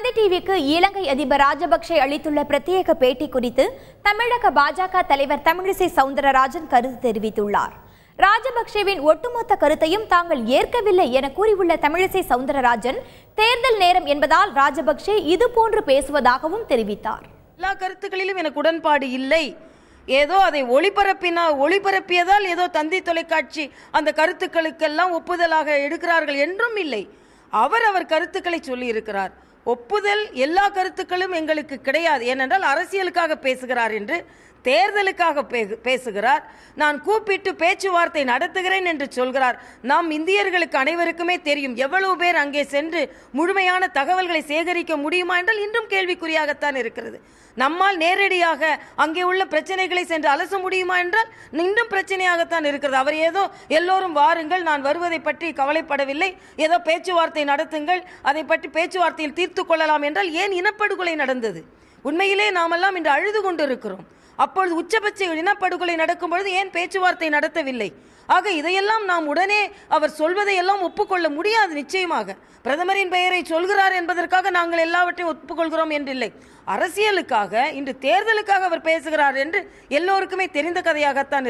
தந்தை டிவிக்கு இலங்கை அதிபர் ராஜபக்சே அளித்துள்ள பிரத்யேக பேட்டி குறித்து தமிழக பாஜக தலைவர் தமிழிசை சவுந்தரராஜன் கருத்து தெரிவித்துள்ளார். ராஜபக்சேவின் ஒட்டுமொத்த கருத்தையும் தாங்கள் ஏற்கவில்லை என கூறியுள்ள தமிழிசை சவுந்தரராஜன், தேர்தல் நேரம் என்பதால் ராஜபக்சே இதுபோன்று பேசுவதாகவும் தெரிவித்தார். எல்லா கருத்துக்களிலும் எனக்கு உடன்பாடு இல்லை. ஏதோ அதை ஒளிபரப்பியதால் ஏதோ தந்தி தொலைக்காட்சி அந்த கருத்துக்களுக்கெல்லாம் ஒப்புதலாக எடுக்கிறார்கள் என்றும் இல்லை. அவர் கருத்துக்களை சொல்லி இருக்கிறார். ஒப்புதல் எல்லா கருத்துக்களும் எங்களுக்கு கிடையாது. ஏனென்றால் அரசியலுக்காக பேசுகிறார் என்று, தேர்தலுக்காக பேசுகிறார். நான் கூப்பிட்டு பேச்சுவார்த்தை நடத்துகிறேன் என்று சொல்கிறார். நாம் இந்தியர்களுக்கு அனைவருக்குமே தெரியும் எவ்வளவு பேர் அங்கே சென்று முழுமையான தகவல்களை சேகரிக்க முடியுமா என்றால் இன்றும் கேள்விக்குறியாகத்தான் இருக்கிறது. நம்மால் நேரடியாக அங்கே உள்ள பிரச்சனைகளை சென்று அலச முடியுமா என்றால் இன்றும் பிரச்சனையாகத்தான் இருக்கிறது. அவர் ஏதோ எல்லோரும் வாருங்கள், நான் வருவதை பற்றி கவலைப்படவில்லை, ஏதோ பேச்சுவார்த்தை நடத்துங்கள், அதை பற்றி பேச்சுவார்த்தையில் தீர்த்து கொள்ளலாம் என்றால் ஏன் இனப்படுகொலை நடந்தது? உண்மையிலே நாமெல்லாம் இன்று அழுது கொண்டிருக்கிறோம். அப்பொழுது உச்சபட்ச இனப்படுகொலை நடக்கும் பொழுது ஏன் பேச்சுவார்த்தை நடத்தவில்லை? ஆக இதையெல்லாம் நாம் உடனே அவர் சொல்வதையெல்லாம் ஒப்புக்கொள்ள முடியாது. நிச்சயமாக பிரதமரின் பெயரை சொல்கிறார் என்பதற்காக நாங்கள் எல்லாவற்றையும் ஒப்புக்கொள்கிறோம் என்றில்லை. அரசியலுக்காக, இன்று தேர்தலுக்காக அவர் பேசுகிறார் என்று எல்லோருக்குமே தெரிந்த கதையாகத்தான்